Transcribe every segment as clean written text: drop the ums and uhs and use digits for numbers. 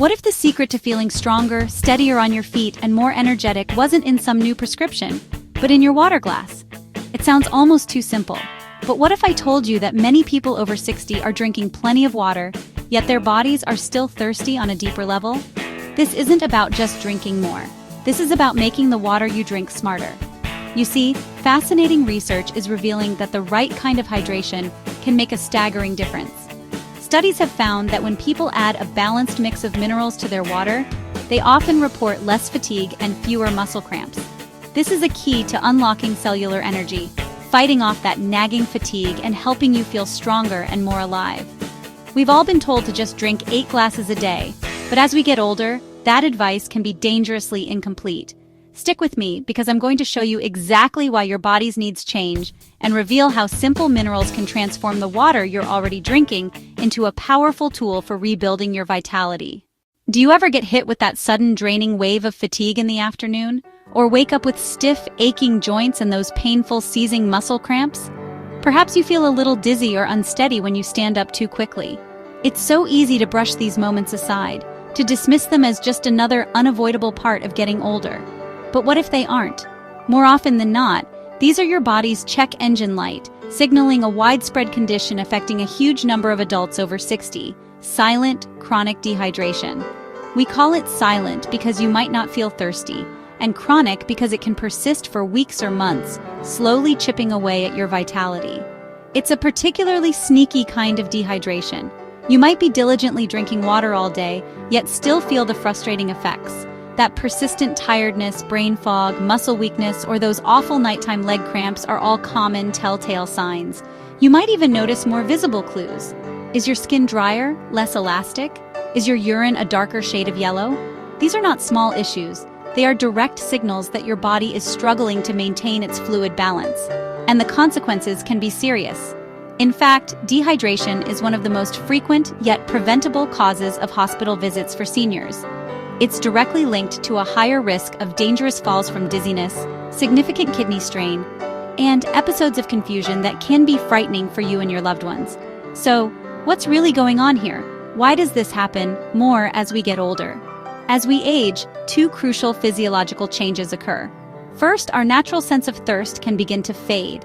What if the secret to feeling stronger, steadier on your feet, and more energetic wasn't in some new prescription, but in your water glass? It sounds almost too simple. But what if I told you that many people over 60 are drinking plenty of water, yet their bodies are still thirsty on a deeper level? This isn't about just drinking more. This is about making the water you drink smarter. You see, fascinating research is revealing that the right kind of hydration can make a staggering difference. Studies have found that when people add a balanced mix of minerals to their water, they often report less fatigue and fewer muscle cramps. This is a key to unlocking cellular energy, fighting off that nagging fatigue and helping you feel stronger and more alive. We've all been told to just drink 8 glasses a day, but as we get older, that advice can be dangerously incomplete. Stick with me because I'm going to show you exactly why your body's needs change and reveal how simple minerals can transform the water you're already drinking into a powerful tool for rebuilding your vitality. Do you ever get hit with that sudden draining wave of fatigue in the afternoon? Or wake up with stiff, aching joints and those painful, seizing muscle cramps? Perhaps you feel a little dizzy or unsteady when you stand up too quickly. It's so easy to brush these moments aside, to dismiss them as just another unavoidable part of getting older. But what if they aren't? More often than not, these are your body's check engine light, signaling a widespread condition affecting a huge number of adults over 60, silent chronic dehydration. We call it silent because you might not feel thirsty, and chronic because it can persist for weeks or months, slowly chipping away at your vitality. It's a particularly sneaky kind of dehydration. You might be diligently drinking water all day, yet still feel the frustrating effects. That persistent tiredness, brain fog, muscle weakness, or those awful nighttime leg cramps are all common telltale signs. You might even notice more visible clues. Is your skin drier, less elastic? Is your urine a darker shade of yellow? These are not small issues. They are direct signals that your body is struggling to maintain its fluid balance, and the consequences can be serious. In fact, dehydration is one of the most frequent yet preventable causes of hospital visits for seniors. It's directly linked to a higher risk of dangerous falls from dizziness, significant kidney strain, and episodes of confusion that can be frightening for you and your loved ones. So, what's really going on here? Why does this happen more as we get older? As we age, 2 crucial physiological changes occur. First, our natural sense of thirst can begin to fade.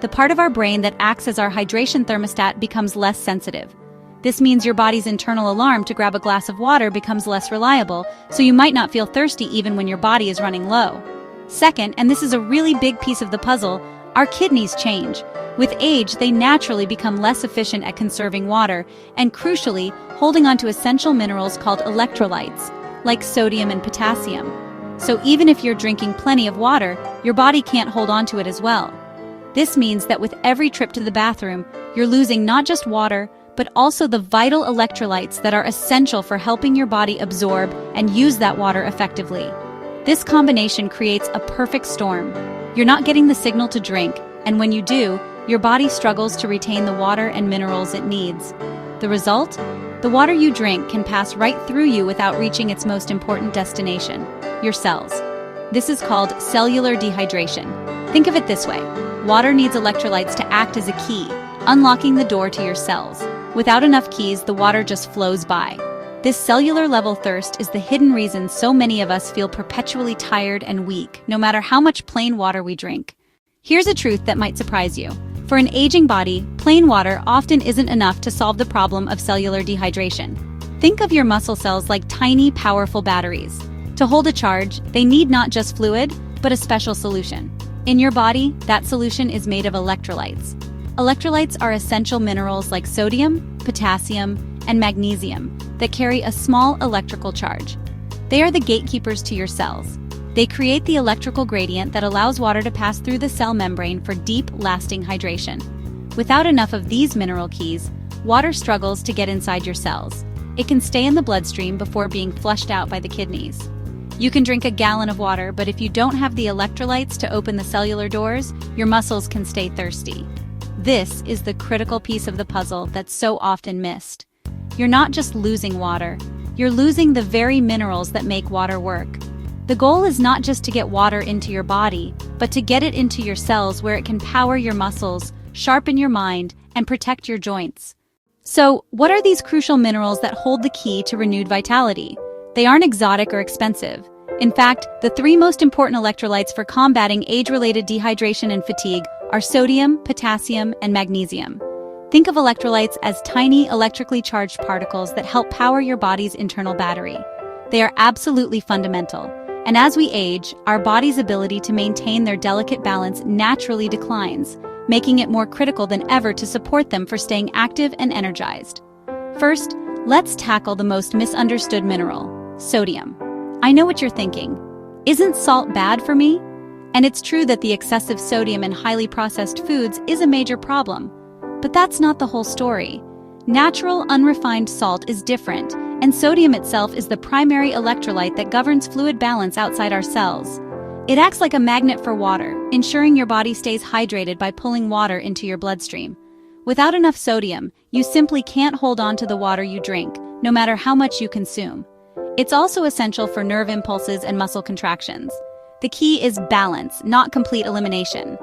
The part of our brain that acts as our hydration thermostat becomes less sensitive. This means your body's internal alarm to grab a glass of water becomes less reliable, so you might not feel thirsty even when your body is running low. Second, and this is a really big piece of the puzzle, our kidneys change. With age, they naturally become less efficient at conserving water, and crucially, holding onto essential minerals called electrolytes, like sodium and potassium. So even if you're drinking plenty of water, your body can't hold on to it as well. This means that with every trip to the bathroom, you're losing not just water, but also the vital electrolytes that are essential for helping your body absorb and use that water effectively. This combination creates a perfect storm. You're not getting the signal to drink, and when you do, your body struggles to retain the water and minerals it needs. The result? The water you drink can pass right through you without reaching its most important destination, your cells. This is called cellular dehydration. Think of it this way. Water needs electrolytes to act as a key, unlocking the door to your cells. Without enough keys, the water just flows by. This cellular level thirst is the hidden reason so many of us feel perpetually tired and weak, no matter how much plain water we drink. Here's a truth that might surprise you. For an aging body, plain water often isn't enough to solve the problem of cellular dehydration. Think of your muscle cells like tiny, powerful batteries. To hold a charge, they need not just fluid, but a special solution. In your body, that solution is made of electrolytes. Electrolytes are essential minerals like sodium, potassium, and magnesium that carry a small electrical charge. They are the gatekeepers to your cells. They create the electrical gradient that allows water to pass through the cell membrane for deep, lasting hydration. Without enough of these mineral keys, water struggles to get inside your cells. It can stay in the bloodstream before being flushed out by the kidneys. You can drink a gallon of water, but if you don't have the electrolytes to open the cellular doors, your muscles can stay thirsty. This is the critical piece of the puzzle that's so often missed. You're not just losing water, you're losing the very minerals that make water work. The goal is not just to get water into your body, but to get it into your cells where it can power your muscles, sharpen your mind, and protect your joints. So, what are these crucial minerals that hold the key to renewed vitality? They aren't exotic or expensive. In fact, the three most important electrolytes for combating age-related dehydration and fatigue are sodium, potassium, and magnesium. Think of electrolytes as tiny electrically charged particles that help power your body's internal battery. They are absolutely fundamental, and as we age, our body's ability to maintain their delicate balance naturally declines, making it more critical than ever to support them for staying active and energized. First, let's tackle the most misunderstood mineral, sodium. I know what you're thinking. Isn't salt bad for me? And it's true that the excessive sodium in highly processed foods is a major problem. But that's not the whole story. Natural, unrefined salt is different, and sodium itself is the primary electrolyte that governs fluid balance outside our cells. It acts like a magnet for water, ensuring your body stays hydrated by pulling water into your bloodstream. Without enough sodium, you simply can't hold on to the water you drink, no matter how much you consume. It's also essential for nerve impulses and muscle contractions. The key is balance, not complete elimination.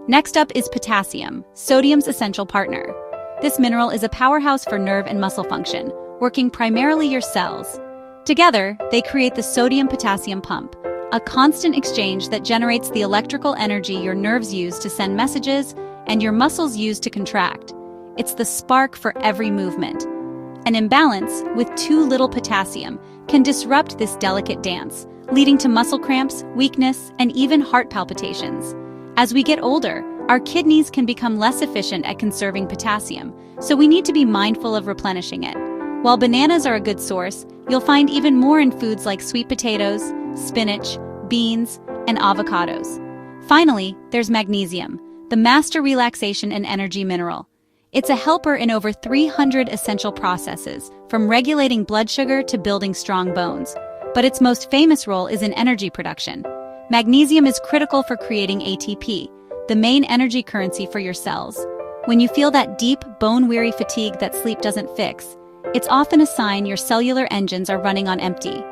Next up is potassium, sodium's essential partner. This mineral is a powerhouse for nerve and muscle function, working primarily your cells. Together, they create the sodium-potassium pump, a constant exchange that generates the electrical energy your nerves use to send messages and your muscles use to contract. It's the spark for every movement. An imbalance with too little potassium can disrupt this delicate dance, leading to muscle cramps, weakness, and even heart palpitations. As we get older, our kidneys can become less efficient at conserving potassium, so we need to be mindful of replenishing it. While bananas are a good source, you'll find even more in foods like sweet potatoes, spinach, beans, and avocados. Finally, there's magnesium, the master relaxation and energy mineral. It's a helper in over 300 essential processes, from regulating blood sugar to building strong bones. But its most famous role is in energy production. Magnesium is critical for creating ATP, the main energy currency for your cells. When you feel that deep, bone-weary fatigue that sleep doesn't fix, it's often a sign your cellular engines are running on empty.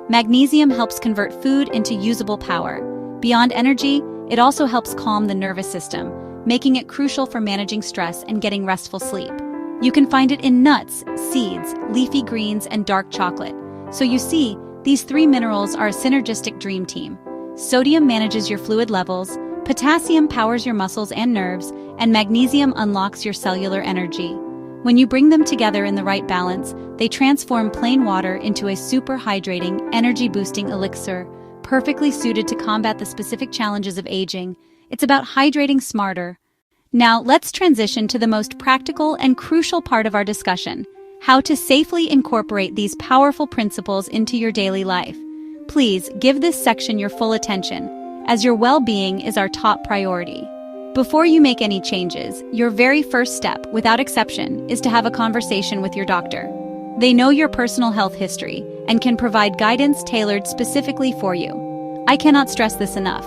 Magnesium helps convert food into usable power. Beyond energy, it also helps calm the nervous system, making it crucial for managing stress and getting restful sleep. You can find it in nuts, seeds, leafy greens, and dark chocolate. So you see, these three minerals are a synergistic dream team. Sodium manages your fluid levels, potassium powers your muscles and nerves, and magnesium unlocks your cellular energy. When you bring them together in the right balance, they transform plain water into a super hydrating, energy-boosting elixir, perfectly suited to combat the specific challenges of aging. It's about hydrating smarter. Now, let's transition to the most practical and crucial part of our discussion: how to safely incorporate these powerful principles into your daily life. Please give this section your full attention, as your well-being is our top priority. Before you make any changes, your very first step, without exception, is to have a conversation with your doctor. They know your personal health history and can provide guidance tailored specifically for you. I cannot stress this enough.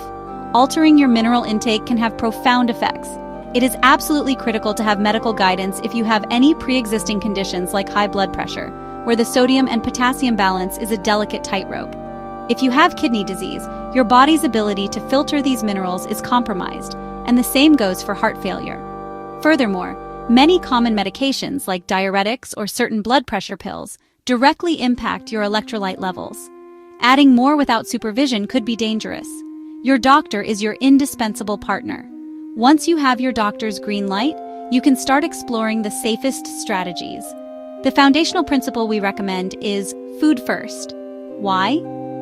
Altering your mineral intake can have profound effects. It is absolutely critical to have medical guidance if you have any pre-existing conditions like high blood pressure, where the sodium and potassium balance is a delicate tightrope. If you have kidney disease, your body's ability to filter these minerals is compromised, and the same goes for heart failure. Furthermore, many common medications like diuretics or certain blood pressure pills directly impact your electrolyte levels. Adding more without supervision could be dangerous. Your doctor is your indispensable partner. Once you have your doctor's green light, you can start exploring the safest strategies. The foundational principle we recommend is food first. Why?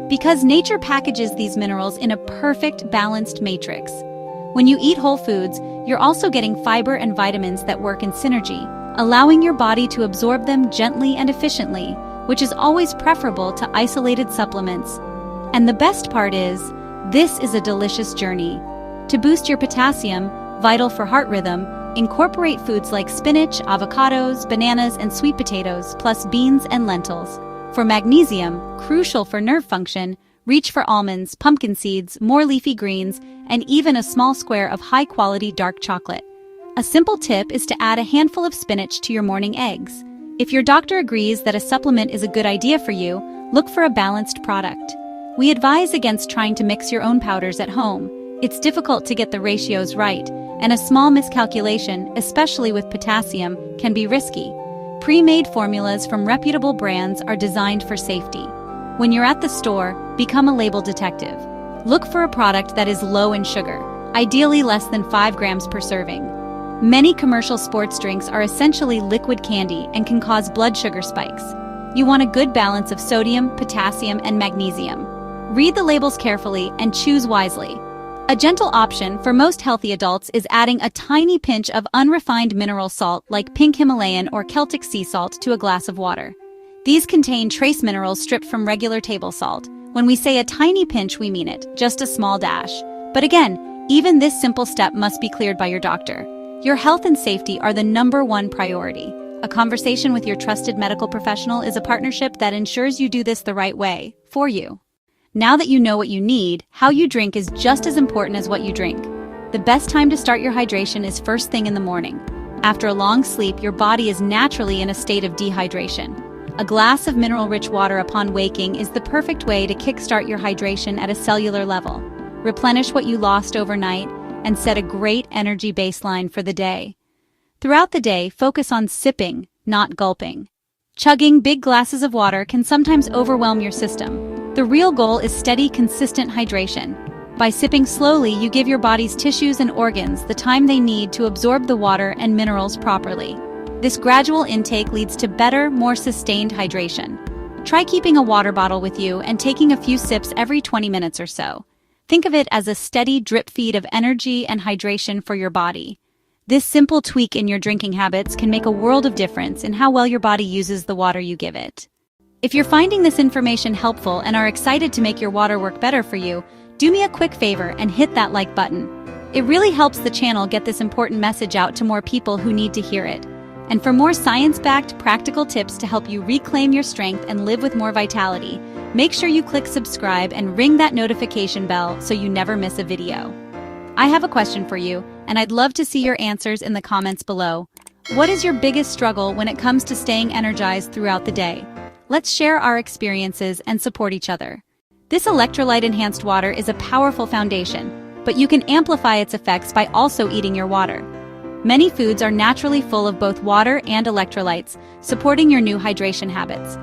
Because nature packages these minerals in a perfect, balanced matrix. When you eat whole foods, you're also getting fiber and vitamins that work in synergy, allowing your body to absorb them gently and efficiently, which is always preferable to isolated supplements. And the best part is, this is a delicious journey. To boost your potassium, vital for heart rhythm, incorporate foods like spinach, avocados, bananas, and sweet potatoes, plus beans and lentils. For magnesium, crucial for nerve function, reach for almonds, pumpkin seeds, more leafy greens, and even a small square of high-quality dark chocolate. A simple tip is to add a handful of spinach to your morning eggs. If your doctor agrees that a supplement is a good idea for you, look for a balanced product. We advise against trying to mix your own powders at home. It's difficult to get the ratios right, and a small miscalculation, especially with potassium, can be risky. Pre-made formulas from reputable brands are designed for safety. When you're at the store, become a label detective. Look for a product that is low in sugar, ideally less than 5 grams per serving. Many commercial sports drinks are essentially liquid candy and can cause blood sugar spikes. You want a good balance of sodium, potassium, and magnesium. Read the labels carefully and choose wisely. A gentle option for most healthy adults is adding a tiny pinch of unrefined mineral salt like pink Himalayan or Celtic sea salt to a glass of water. These contain trace minerals stripped from regular table salt. When we say a tiny pinch, we mean it, just a small dash. But again, even this simple step must be cleared by your doctor. Your health and safety are the #1 priority. A conversation with your trusted medical professional is a partnership that ensures you do this the right way, for you. Now that you know what you need, how you drink is just as important as what you drink. The best time to start your hydration is first thing in the morning. After a long sleep, your body is naturally in a state of dehydration. A glass of mineral-rich water upon waking is the perfect way to kickstart your hydration at a cellular level. Replenish what you lost overnight and set a great energy baseline for the day. Throughout the day, focus on sipping, not gulping. Chugging big glasses of water can sometimes overwhelm your system. The real goal is steady, consistent hydration. By sipping slowly, you give your body's tissues and organs the time they need to absorb the water and minerals properly. This gradual intake leads to better, more sustained hydration. Try keeping a water bottle with you and taking a few sips every 20 minutes or so. Think of it as a steady drip feed of energy and hydration for your body. This simple tweak in your drinking habits can make a world of difference in how well your body uses the water you give it. If you're finding this information helpful and are excited to make your water work better for you, do me a quick favor and hit that like button. It really helps the channel get this important message out to more people who need to hear it. And for more science-backed, practical tips to help you reclaim your strength and live with more vitality, make sure you click subscribe and ring that notification bell so you never miss a video. I have a question for you, and I'd love to see your answers in the comments below. What is your biggest struggle when it comes to staying energized throughout the day? Let's share our experiences and support each other. This electrolyte-enhanced water is a powerful foundation, but you can amplify its effects by also eating your water. Many foods are naturally full of both water and electrolytes, supporting your new hydration habits.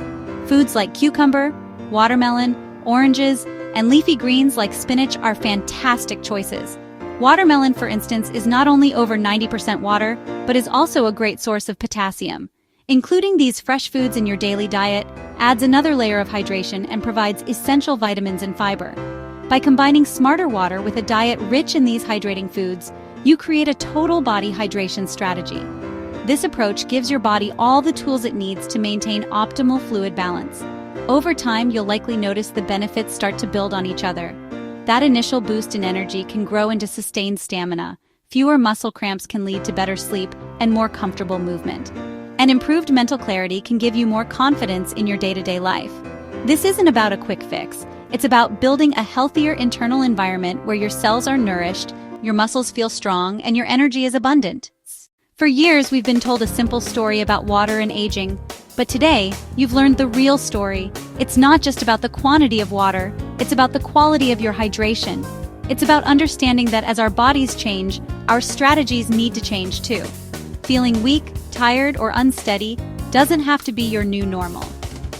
Foods like cucumber, watermelon, oranges, and leafy greens like spinach are fantastic choices. Watermelon, for instance, is not only over 90% water, but is also a great source of potassium. Including these fresh foods in your daily diet adds another layer of hydration and provides essential vitamins and fiber. By combining smarter water with a diet rich in these hydrating foods, you create a total body hydration strategy. This approach gives your body all the tools it needs to maintain optimal fluid balance. Over time, you'll likely notice the benefits start to build on each other. That initial boost in energy can grow into sustained stamina. Fewer muscle cramps can lead to better sleep and more comfortable movement. And improved mental clarity can give you more confidence in your day-to-day life. This isn't about a quick fix. It's about building a healthier internal environment where your cells are nourished, your muscles feel strong, and your energy is abundant. For years, we've been told a simple story about water and aging, but today, you've learned the real story. It's not just about the quantity of water, it's about the quality of your hydration. It's about understanding that as our bodies change, our strategies need to change too. Feeling weak, tired, or unsteady doesn't have to be your new normal.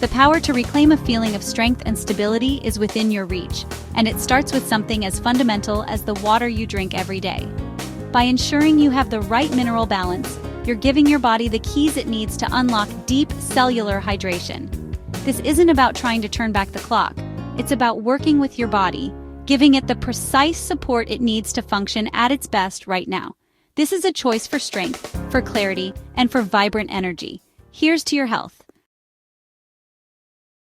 The power to reclaim a feeling of strength and stability is within your reach, and it starts with something as fundamental as the water you drink every day. By ensuring you have the right mineral balance, you're giving your body the keys it needs to unlock deep cellular hydration. This isn't about trying to turn back the clock. It's about working with your body, giving it the precise support it needs to function at its best right now. This is a choice for strength, for clarity, and for vibrant energy. Here's to your health.